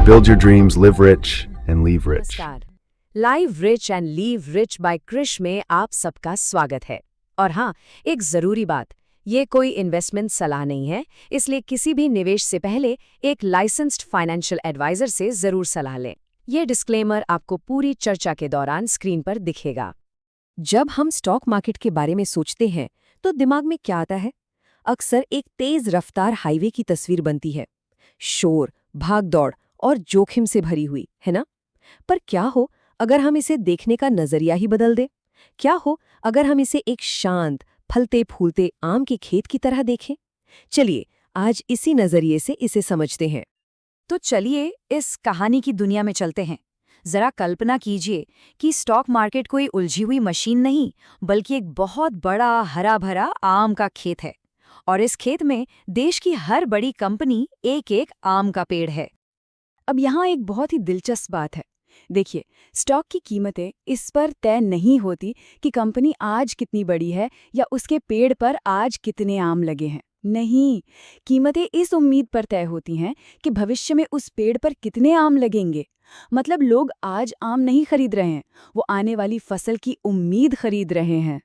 Build your dreams, live rich, and leave rich. नमस्कार। Live rich and leave rich by Krish में आप सबका स्वागत है। और हाँ, एक जरूरी बात, ये कोई इन्वेस्टमेंट सलाह नहीं है, इसलिए किसी भी निवेश से पहले एक लाइसेंस्ड फाइनेंशियल एडवाइजर से जरूर सलाह लें। ये डिस्क्लेमर आपको पूरी चर्चा के दौरान स्क्रीन पर दिखेगा। जब हम स्टॉक मार्केट के बारे में सोचते हैं तो दिमाग में क्या आता है? अक्सर एक तेज रफ्तार हाईवे की तस्वीर बनती है, शोर, भागदौड़ और जोखिम से भरी हुई, है ना? पर क्या हो अगर हम इसे देखने का नजरिया ही बदल दें? क्या हो अगर हम इसे एक शांत, फलते फूलते आम के खेत की तरह देखें? चलिए आज इसी नजरिए से इसे समझते हैं। तो चलिए इस कहानी की दुनिया में चलते हैं। जरा कल्पना कीजिए कि स्टॉक मार्केट कोई उलझी हुई मशीन नहीं, बल्कि एक बहुत बड़ा हरा भरा आम का खेत है। और इस खेत में देश की हर बड़ी कंपनी एक एक आम का पेड़ है। अब यहाँ एक बहुत ही दिलचस्प बात है। देखिए, स्टॉक की कीमतें इस पर तय नहीं होती कि कंपनी आज कितनी बड़ी है या उसके पेड़ पर आज कितने आम लगे हैं। नहीं, कीमतें इस उम्मीद पर तय होती हैं कि भविष्य में उस पेड़ पर कितने आम लगेंगे। मतलब लोग आज आम नहीं खरीद रहे हैं, वो आने वाली फसल की उम्मीद खरीद रहे हैं।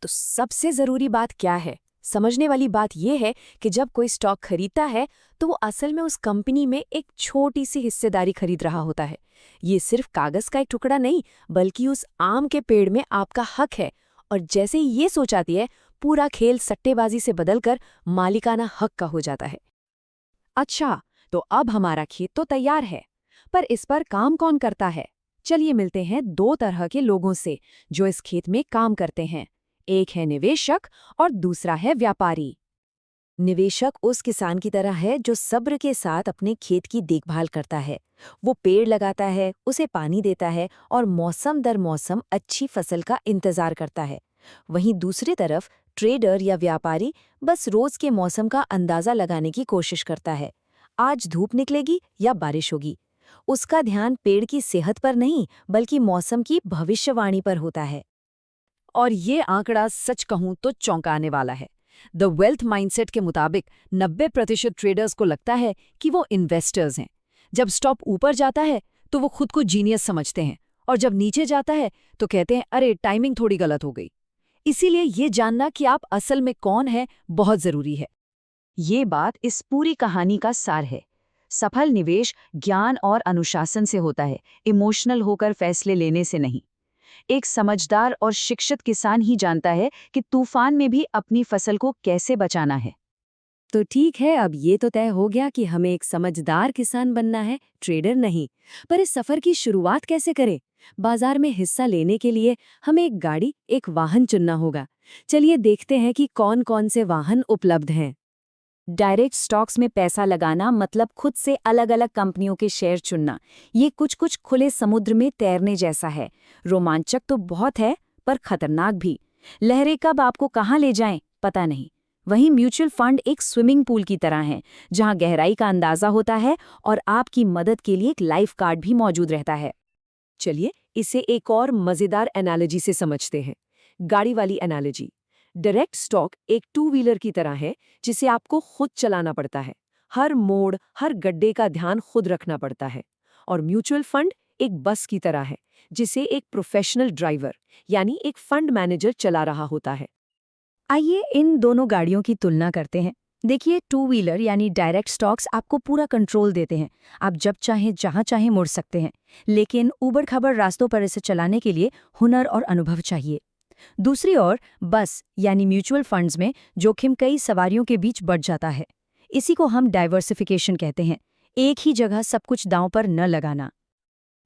तो सबसे जरूरी बात क्या है? समझने वाली बात यह है कि जब कोई स्टॉक खरीदता है तो वो असल में उस कंपनी में एक छोटी सी हिस्सेदारी खरीद रहा होता है। ये सिर्फ कागज का एक टुकड़ा नहीं, बल्कि उस आम के पेड़ में आपका हक है। और जैसे ही ये सोच आती है, पूरा खेल सट्टेबाजी से बदलकर मालिकाना हक का हो जाता है। अच्छा, तो अब हमारा खेत तो तैयार है, पर इस पर काम कौन करता है? चलिए मिलते हैं दो तरह के लोगों से जो इस खेत में काम करते हैं। एक है निवेशक और दूसरा है व्यापारी। निवेशक उस किसान की तरह है जो सब्र के साथ अपने खेत की देखभाल करता है। वो पेड़ लगाता है, उसे पानी देता है और मौसम दर मौसम अच्छी फसल का इंतजार करता है। वहीं दूसरी तरफ ट्रेडर या व्यापारी बस रोज के मौसम का अंदाजा लगाने की कोशिश करता है। आज धूप निकलेगी या बारिश होगी। उसका ध्यान पेड़ की सेहत पर नहीं, बल्कि मौसम की भविष्यवाणी पर होता है। और ये आंकड़ा सच कहूं तो चौंकाने वाला है। द वेल्थ माइंडसेट के मुताबिक 90% ट्रेडर्स को लगता है कि वो इन्वेस्टर्स हैं। जब स्टॉक ऊपर जाता है तो वो खुद को जीनियस समझते हैं, और जब नीचे जाता है तो कहते हैं अरे टाइमिंग थोड़ी गलत हो गई। इसीलिए ये जानना कि आप असल में कौन है बहुत जरूरी है। ये बात इस पूरी कहानी का सार है। सफल निवेश ज्ञान और अनुशासन से होता है, इमोशनल होकर फैसले लेने से नहीं। एक समझदार और शिक्षित किसान ही जानता है कि तूफान में भी अपनी फसल को कैसे बचाना है। तो ठीक है, अब ये तो तय हो गया कि हमें एक समझदार किसान बनना है, ट्रेडर नहीं। पर इस सफर की शुरुआत कैसे करें? बाजार में हिस्सा लेने के लिए हमें एक गाड़ी, एक वाहन चुनना होगा। चलिए देखते हैं कि कौन कौन से वाहन उपलब्ध हैं। डायरेक्ट स्टॉक्स में पैसा लगाना मतलब खुद से अलग अलग कंपनियों के शेयर चुनना। ये कुछ खुले समुद्र में तैरने जैसा है। रोमांचक तो बहुत है, पर खतरनाक भी। लहरें कब आपको कहाँ ले जाएं, पता नहीं। वहीं म्यूचुअल फंड एक स्विमिंग पूल की तरह है, जहां गहराई का अंदाजा होता है और आपकी मदद के लिए एक लाइफ गार्ड भी मौजूद रहता है। चलिए इसे एक और मजेदार एनालॉजी से समझते हैं। गाड़ी वाली एनालॉजी। डायरेक्ट स्टॉक एक टू व्हीलर की तरह है, जिसे आपको खुद चलाना पड़ता है। हर मोड़, हर गड्ढे का ध्यान खुद रखना पड़ता है। और म्यूचुअल फंड एक बस की तरह है, जिसे एक प्रोफेशनल ड्राइवर यानी एक फंड मैनेजर चला रहा होता है। आइए इन दोनों गाड़ियों की तुलना करते हैं। देखिए, टू व्हीलर यानी डायरेक्ट स्टॉक्स आपको पूरा कंट्रोल देते हैं। आप जब चाहें जहां चाहें मुड़ सकते हैं। लेकिन ऊबड़ खाबड़ रास्तों पर इसे चलाने के लिए हुनर और अनुभव चाहिए। दूसरी ओर बस यानी म्यूचुअल फंड्स में जोखिम कई सवारियों के बीच बढ़ जाता है। इसी को हम डाइवर्सिफिकेशन कहते हैं। एक ही जगह सब कुछ दांव पर न लगाना।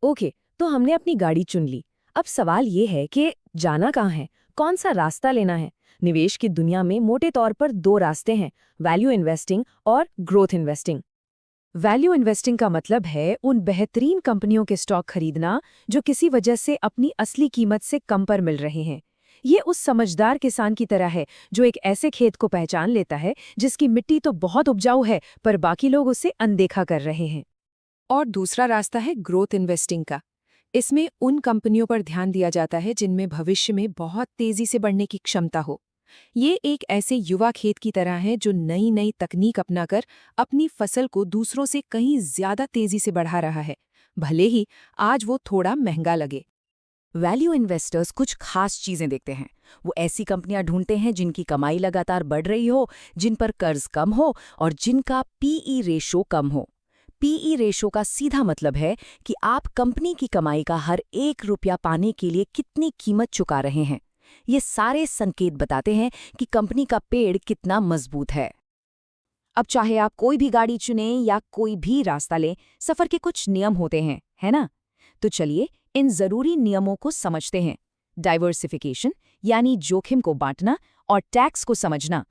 ओके, तो हमने अपनी गाड़ी चुन ली। अब सवाल ये है कि जाना कहाँ है, कौन सा रास्ता लेना है? निवेश की दुनिया में मोटे तौर पर दो रास्ते हैं, वैल्यू इन्वेस्टिंग और ग्रोथ इन्वेस्टिंग। वैल्यू इन्वेस्टिंग का मतलब है उन बेहतरीन कंपनियों के स्टॉक खरीदना जो किसी वजह से अपनी असली कीमत से कम पर मिल रहे हैं। ये उस समझदार किसान की तरह है जो एक ऐसे खेत को पहचान लेता है जिसकी मिट्टी तो बहुत उपजाऊ है, पर बाकी लोग उसे अनदेखा कर रहे हैं। और दूसरा रास्ता है ग्रोथ इन्वेस्टिंग का। इसमें उन कंपनियों पर ध्यान दिया जाता है जिनमें भविष्य में बहुत तेजी से बढ़ने की क्षमता हो। ये एक ऐसे युवा खेत की तरह है जो नई नई तकनीक अपनाकर अपनी फसल को दूसरों से कहीं ज्यादा तेजी से बढ़ा रहा है, भले ही आज वो थोड़ा महंगा लगे। वैल्यू इन्वेस्टर्स कुछ खास चीजें देखते हैं। वो ऐसी कंपनियां ढूंढते हैं जिनकी कमाई लगातार बढ़ रही हो, जिन पर कर्ज कम हो और जिनका पीई रेशो कम हो। पीई रेशो का सीधा मतलब है कि आप कंपनी की कमाई का हर 1 रुपया पाने के लिए कितनी कीमत चुका रहे हैं। ये सारे संकेत बताते हैं कि कंपनी का पेड़ कितना मजबूत है। अब चाहे आप कोई भी गाड़ी चुनें या कोई भी रास्ता लें, सफर के कुछ नियम होते हैं, है ना? तो चलिए इन जरूरी नियमों को समझते हैं। डाइवर्सिफिकेशन यानी जोखिम को बांटना, और टैक्स को समझना।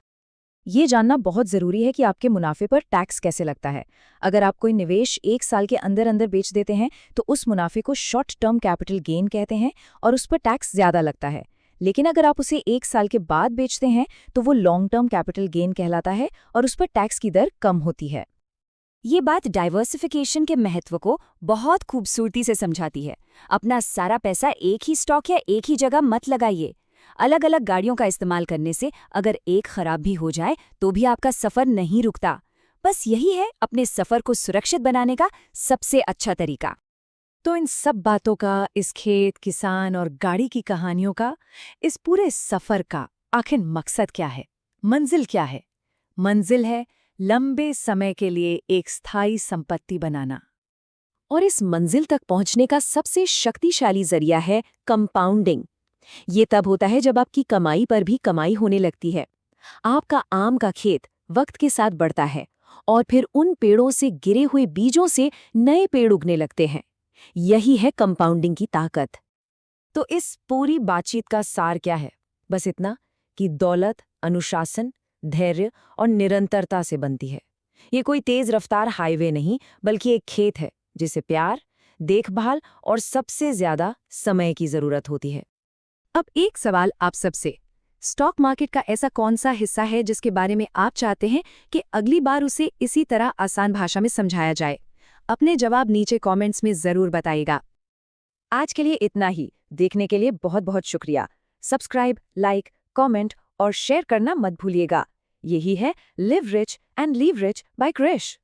ये जानना बहुत जरूरी है कि आपके मुनाफे पर टैक्स कैसे लगता है। अगर आप कोई निवेश 1 साल के अंदर अंदर बेच देते हैं तो उस मुनाफे को शॉर्ट टर्म कैपिटल गेन कहते हैं और उस पर टैक्स ज्यादा लगता है। लेकिन अगर आप उसे 1 साल के बाद बेचते हैं तो वो लॉन्ग टर्म कैपिटल गेन कहलाता है और उस पर टैक्स की दर कम होती है। ये बात डाइवर्सिफिकेशन के महत्व को बहुत खूबसूरती से समझाती है। अपना सारा पैसा एक ही स्टॉक या एक ही जगह मत लगाइए। अलग अलग गाड़ियों का इस्तेमाल करने से अगर एक खराब भी हो जाए तो भी आपका सफर नहीं रुकता। बस यही है अपने सफर को सुरक्षित बनाने का सबसे अच्छा तरीका। तो इन सब बातों का, इस खेत, किसान और गाड़ी की कहानियों का, इस पूरे सफर का आखिर मकसद क्या है? मंजिल क्या है? मंजिल है लंबे समय के लिए एक स्थायी संपत्ति बनाना। और इस मंजिल तक पहुंचने का सबसे शक्तिशाली जरिया है कंपाउंडिंग। ये तब होता है जब आपकी कमाई पर भी कमाई होने लगती है। आपका आम का खेत वक्त के साथ बढ़ता है और फिर उन पेड़ों से गिरे हुए बीजों से नए पेड़ उगने लगते हैं। यही है कंपाउंडिंग की ताकत। तो इस पूरी बातचीत का सार क्या है? बस इतना कि दौलत अनुशासन, धैर्य और निरंतरता से बनती है। ये कोई तेज रफ्तार हाईवे नहीं, बल्कि एक खेत है जिसे प्यार, देखभाल और सबसे ज्यादा समय की जरूरत होती है। अब एक सवाल आप सबसे, स्टॉक मार्केट का ऐसा कौन सा हिस्सा है जिसके बारे में आप चाहते हैं कि अगली बार उसे इसी तरह आसान भाषा में समझाया जाए? अपने जवाब नीचे कमेंट्स में जरूर बताइएगा। आज के लिए इतना ही। देखने के लिए बहुत बहुत शुक्रिया। सब्सक्राइब, लाइक, कमेंट और शेयर करना मत भूलिएगा। यही है live rich and leave rich by Krrish.